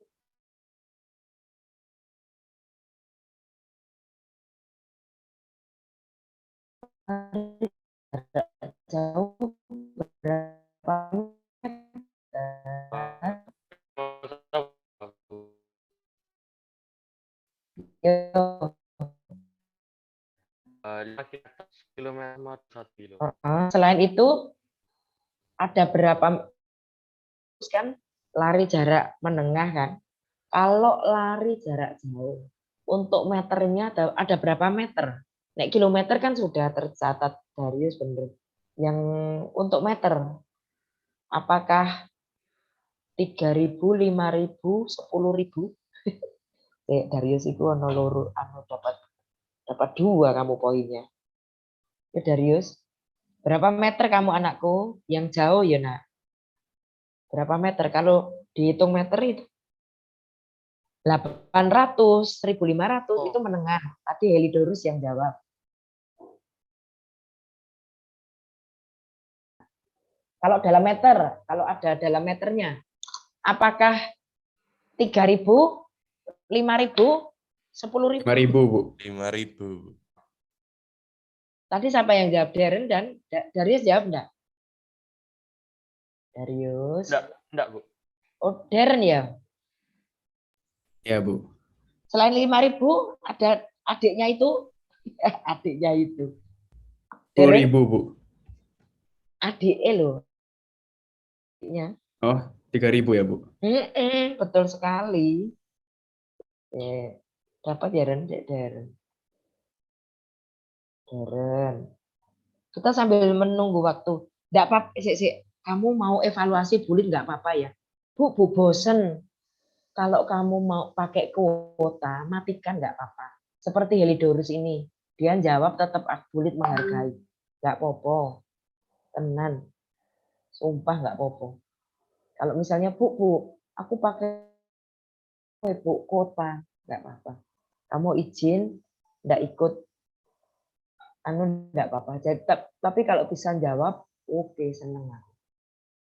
Lari jarak jauh berapa meter? Yo. 5 km 1 kilo. Selain itu ada berapa kan lari jarak menengah kan? Kalau lari jarak jauh untuk meternya ada berapa meter? Nek kilometer kan sudah tercatat Darius bener. Yang untuk meter apakah 3.000, 5.000, 10.000? Darius itu ono loro dapat 2 kamu poinnya. Ya Darius, berapa meter kamu anakku? Yang jauh ya nak. Berapa meter? Kalau dihitung meter itu 800, 1.500 itu menengah. Tadi Helidorus yang jawab. Kalau dalam meter, kalau ada dalam meternya, apakah 3.000, 5.000, 10.000? 5.000, Bu. 5.000. Tadi siapa yang jawab? Darren dan Darius jawab enggak? Darius. Enggak, Bu. Oh, Darren ya? Ya, Bu. Selain 5.000 ada adiknya itu. Adiknya itu. 10.000, Bu. Adiknya loh. Adiknya. Oh, 3.000 ya, Bu. Betul sekali. Dapat ya Darren. Kita sambil menunggu waktu. Enggak apa-apa, kamu mau evaluasi bulit enggak apa-apa ya. Bu bosen. Kalau kamu mau pakai kuota, matikan enggak apa-apa. Seperti Helidorus ini. Dia jawab tetap bulit menghargai. Enggak apa-apa. Tenan. Sumpah enggak apa-apa. Kalau misalnya Bu, aku pakai Bu kuota, enggak apa-apa. Kamu izin enggak ikut enggak apa-apa. Jadi, tapi kalau bisa jawab, oke, seneng aku.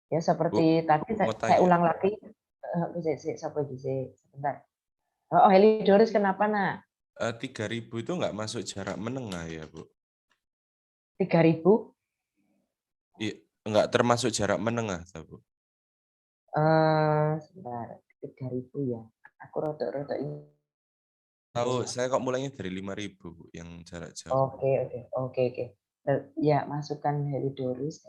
Ya seperti tadi mau saya tanya. ulang lagi. Sebentar. Oh, Heliodorus kenapa, nak? 3.000 itu nggak masuk jarak menengah ya, Bu? 3.000? Iya, nggak termasuk jarak menengah, Bu. Sebentar, 3.000 ya. Aku rotok-rotok ini. Tahu, saya kok mulainya dari 5.000, Bu, yang jarak jauh. Oke. Ya, masukkan Heliodorus.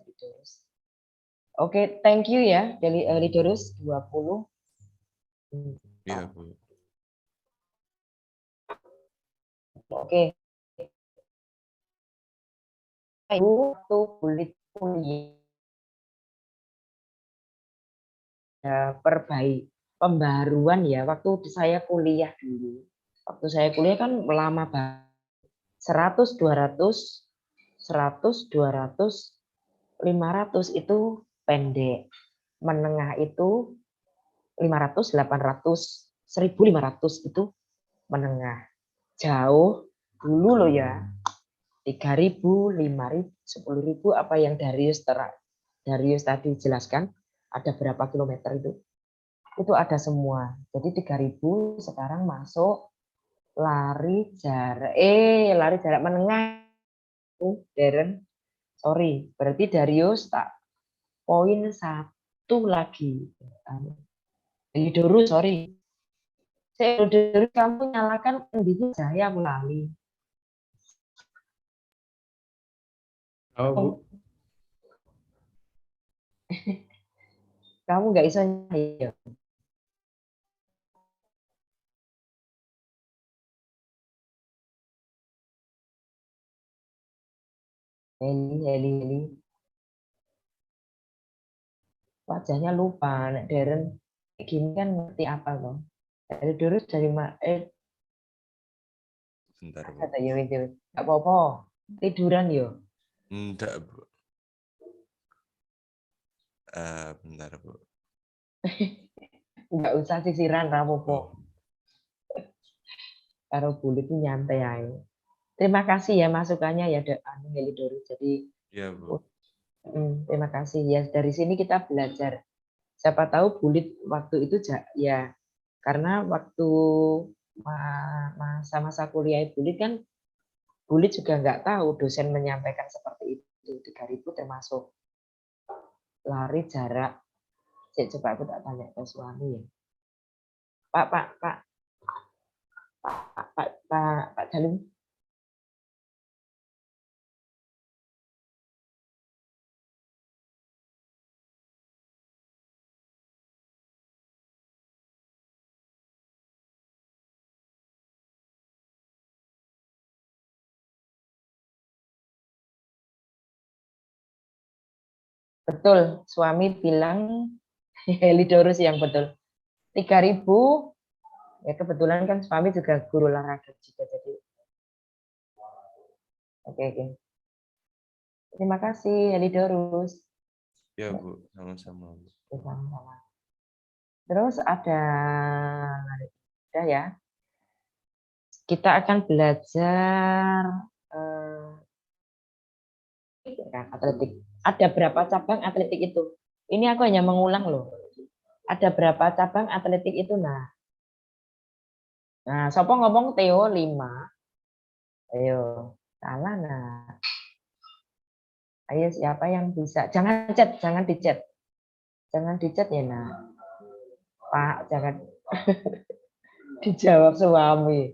Oke, thank you ya, Heliodorus 20. Iya, Bu. Oke. Itu kulit kuliah pembaruan ya. Waktu saya kuliah dulu. Waktu saya kuliah kan lama banget. 100, 200, 500 itu pendek. Menengah itu 500, 800, 1.500 itu menengah. Jauh dulu loh ya. 3.000, 5.000, 10.000 apa yang Darius tadi jelaskan, ada berapa kilometer itu ada semua. Jadi 3.000 sekarang masuk lari jarak menengah. Darren, sorry, berarti Darius tak poin 1 lagi. Heliodorus, sorry. Heliodorus, kamu nyalakan pendidik saya melalui. Tahu, Bu. Kamu nggak bisa ya. Heli. Wajahnya lupa, Nek Darren gini kan ngerti apa loh. Heliodorus dari Bentar, Bu. kata ya nggak apa-apa. Tiduran yo. Enggak, Bu. Bentar, Bu. Nggak usah sisiran rapopo. Oh, Karo bulit itu nyantai aja. Terima kasih ya masukannya ya Heliodorus. Jadi iya, Bu. terima kasih ya, dari sini kita belajar. Siapa tahu bulit waktu itu ya karena waktu masa-masa kuliah bulit kan bulit juga nggak tahu dosen menyampaikan seperti itu. 3.000 termasuk lari jarak. Coba aku tak tanya ke suami ya. Pak Jalum. Betul, suami bilang Heliodorus yang betul. 3.000 ya, kebetulan kan suami juga guru olahraga juga, jadi oke. Terima kasih Heliodorus. Iya, Bu. Sama-sama, Bu. Sama-sama. Terus ada ya. Kita akan belajar atletik. Ada berapa cabang atletik itu? Ini aku hanya mengulang loh. Ada berapa cabang atletik itu? Nah, siapa ngomong Theo 5? Ayo, salah nah. Ayo siapa yang bisa? Jangan di-chat. Jangan di-chat ya nah. Pak, jangan dijawab suami.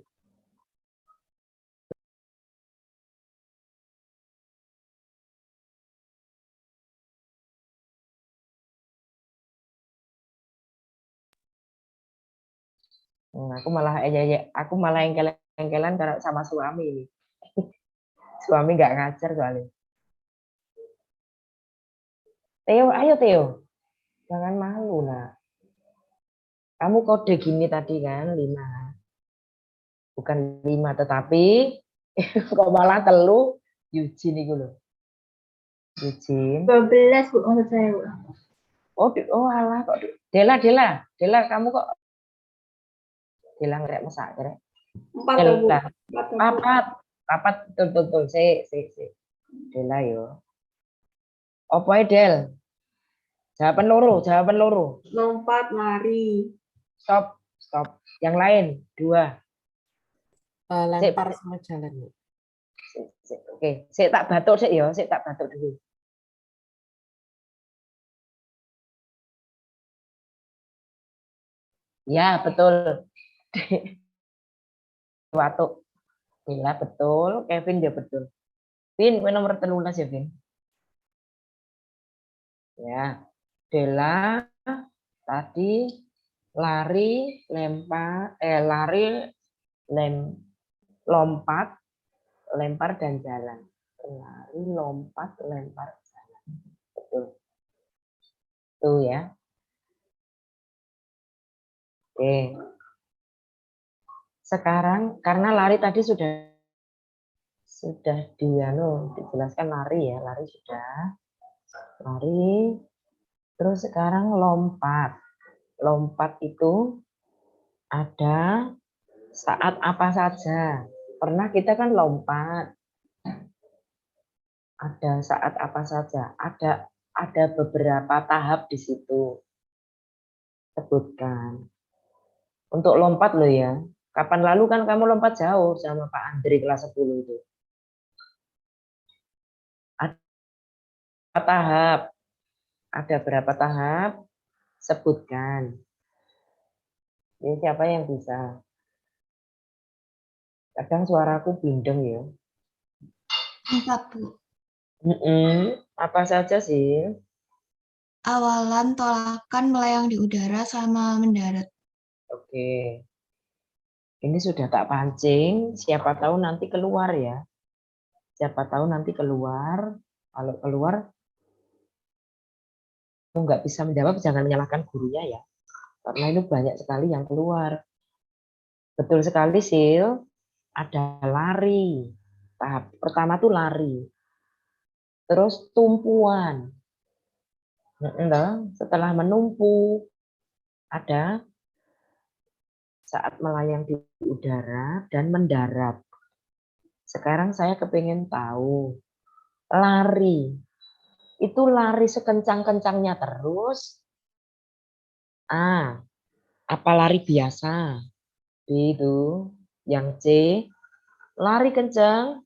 Aku malah engkelan karena sama suami ini. Suami nggak ngajar soalnya. Theo, ayo Theo. Jangan malu lah. Kamu kode gini tadi kan 5. Bukan 5 tetapi kok malah telu Eugene itu loh. Eugene. 12 Bu maksud saya Bu. Oh alah kok Dela kamu kok Dela ngerek masak kere. 4 Bu. Dela. 4 Bu. Papat. Rapat betul. Sik. Dela yo. Apa Del? Jawaban loro. Lompat, lari, Stop. Yang lain 2. lempar sama jalan, Bu. Oke, sik tak batuk sik ya, sik tak batuk dulu. Ya, betul. Batuk. Bella betul, Kevin dia betul. Vin, kowe nomor 13 ya, Vin. Ya. Della tadi lari, lompat, lempar dan jalan. Lari, lompat, lempar, jalan. Betul. Tuh ya. Oke. Sekarang karena lari tadi sudah dijelaskan lari ya, lari sudah. Lari. Terus sekarang lompat. Lompat itu ada saat apa saja. Pernah kita kan lompat. Ada saat apa saja. Ada beberapa tahap di situ. Sebutkan. Untuk lompat loh ya. Kapan lalu kan kamu lompat jauh sama Pak Andri kelas 10 itu. Ada tahap. Ada berapa tahap? Sebutkan. Ini siapa yang bisa? Kadang suaraku bindeng ya. 4, Bu. Apa saja sih? Awalan, tolakan, melayang di udara, sama mendarat. Oke. Ini sudah tak pancing. Siapa tahu nanti keluar ya. Siapa tahu nanti keluar. Kalau keluar, nggak bisa menjawab, jangan menyalahkan gurunya ya. Karena ini banyak sekali yang keluar. Betul sekali, Sil. Ada lari. Tahap pertama tuh lari. Terus tumpuan. Setelah menumpu, ada saat melayang di udara dan mendarat. Sekarang saya kepingin tahu, lari. Itu lari sekencang-kencangnya terus. A, apa lari biasa? B itu. Yang C, lari kencang,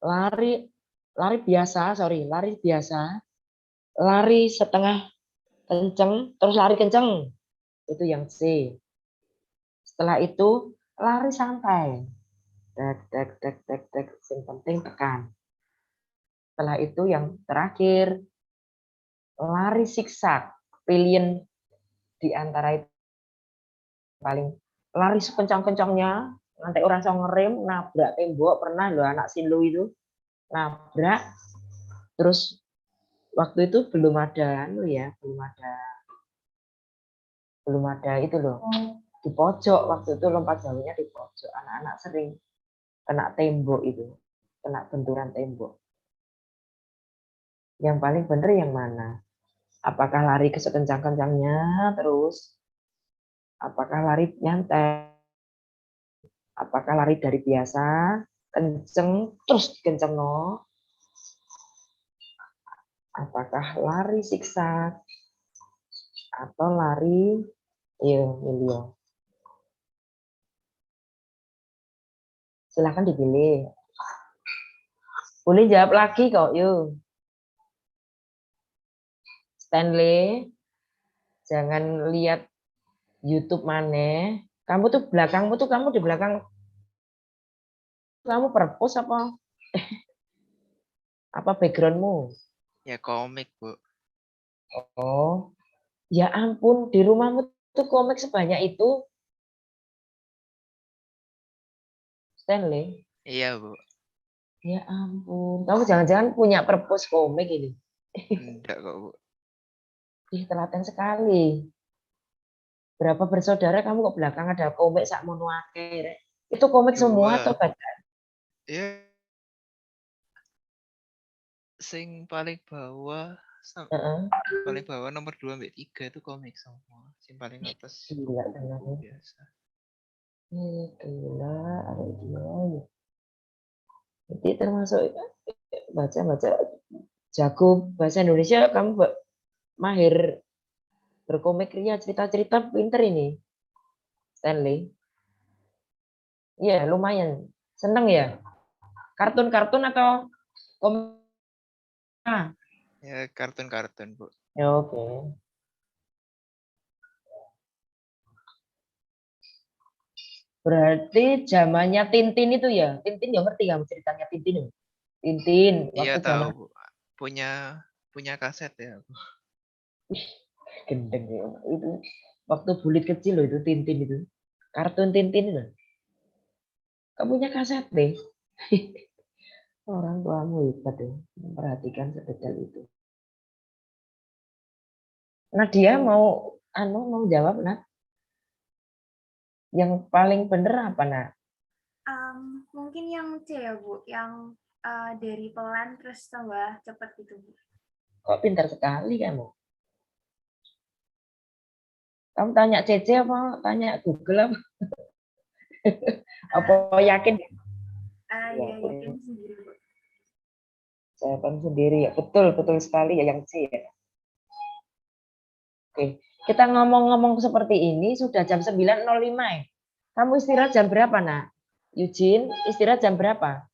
lari biasa, lari setengah kencang, terus lari kencang. Itu yang C. Setelah itu lari santai. Tek. Yang penting tekan. Setelah itu yang terakhir lari siksak. Pilihan di antara itu paling lari sekencang-kencangnya, nanti orang so ngerem, nabrak tembok, pernah loh anak Sinlu itu nabrak, terus waktu itu belum ada itu loh, di pojok, waktu itu lompat jauhnya di pojok, anak-anak sering kena tembok itu, kena benturan tembok. Yang paling benar yang mana? Apakah lari ke sekencang-kencangnya terus? Apakah lari nyantai? Apakah lari dari biasa, kenceng, terus kenceng no? Apakah lari siksak? Atau lari, milio? Silahkan dipilih. Boleh jawab lagi kok, yuk. Stanley, jangan lihat YouTube mana. Kamu tuh kamu di belakang. Kamu perpus apa? Apa backgroundmu? Ya komik, Bu. Oh, ya ampun, di rumahmu tuh komik sebanyak itu, Stanley. Iya, Bu. Ya ampun, kamu jangan-jangan punya perpus komik ini. Enggak kok, Bu. Ih, telaten sekali. Berapa bersaudara kamu kok belakang ada komik sak mono akeh. Itu komik semua 2. atau bacaan? Ya, sing paling bawah Heeh. paling bawah nomor 2 sampai 3 itu komik semua. Sing paling atas Gila tenan. biasa. Gila, ada dia. Jadi termasuk baca jago bahasa Indonesia, kamu mahir berkomik ria, cerita-cerita, pinter ini, Stanley. Iya, lumayan. Seneng ya? Kartun-kartun atau komik? Ah, Ya kartun-kartun, Bu. ya, oke. Berarti zamannya Tintin itu ya? Tintin ya, ngerti kamu ceritanya Tintin ya? Tintin, Iya waktu tahu, zaman Bu. Punya kaset ya, Bu. gendeng ya. Itu waktu bulit kecil loh itu Tintin itu. Kartun Tintin itu. Kamu punya kaset deh. Orang tuamu hebat ya, memperhatikan sedetail itu. Nah dia mau jawab nak. Yang paling bener apa nak? Mungkin yang C ya Bu, yang dari pelan terus tambah cepat gitu Bu. Kok pintar sekali kamu? Kamu tanya CC apa tanya Google apa? Apa yakin? Ya yakin sendiri Bu. Jawaban sendiri ya. Betul sekali ya yang C ya. Oke, kita ngomong-ngomong seperti ini sudah jam 9.05 ya. Kamu istirahat jam berapa nak? Eugene, istirahat jam berapa?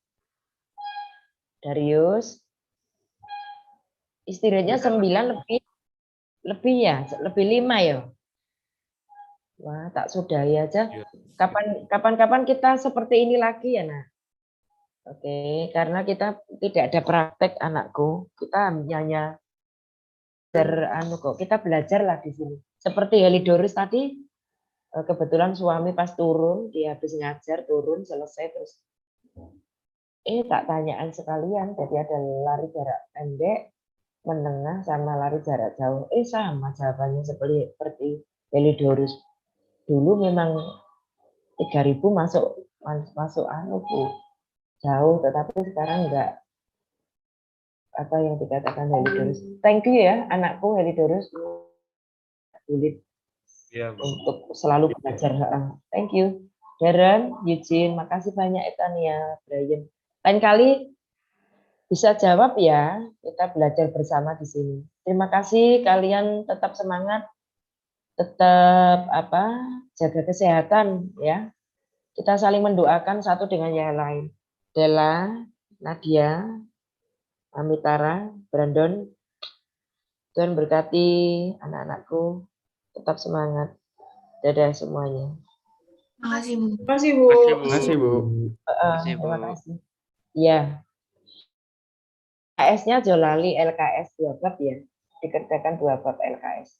Darius, istirahatnya 9 lebih ya, lebih 5 ya. Wah, tak sudahi aja. Iya. Kapan-kapan kita seperti ini lagi ya, Nak. Oke, karena kita tidak ada praktek anakku. Kita hanya kita belajar lah di sini. Seperti Helidorus tadi, kebetulan suami pas turun, dia habis ngajar, turun, selesai terus. Tak tanyaan sekalian, jadi ada lari jarak pendek, menengah, sama lari jarak jauh. Sama jawabannya seperti Helidorus. Dulu memang 3.000 masuk jauh, tetapi sekarang enggak. Apa yang dikatakan Helidorus. Thank you ya anakku Helidorus sulit Iya, Bu. untuk selalu belajar. Thank you Darren, Eugene, makasih banyak Etania, Brian. Lain kali bisa jawab ya, kita belajar bersama di sini. Terima kasih, kalian tetap semangat, tetap jaga kesehatan ya. Kita saling mendoakan satu dengan yang lain. Della, Nadia, Amitara, Brandon, Tuhan berkati anak-anakku, tetap semangat. Dadah semuanya. Makasih Bu. Terima kasih Bu. Makasih, Bu. Makasih, Bu. Terima kasih. Ya, LKS-nya Jolali LKS 2 bab ya, dikerjakan 2 bab LKS.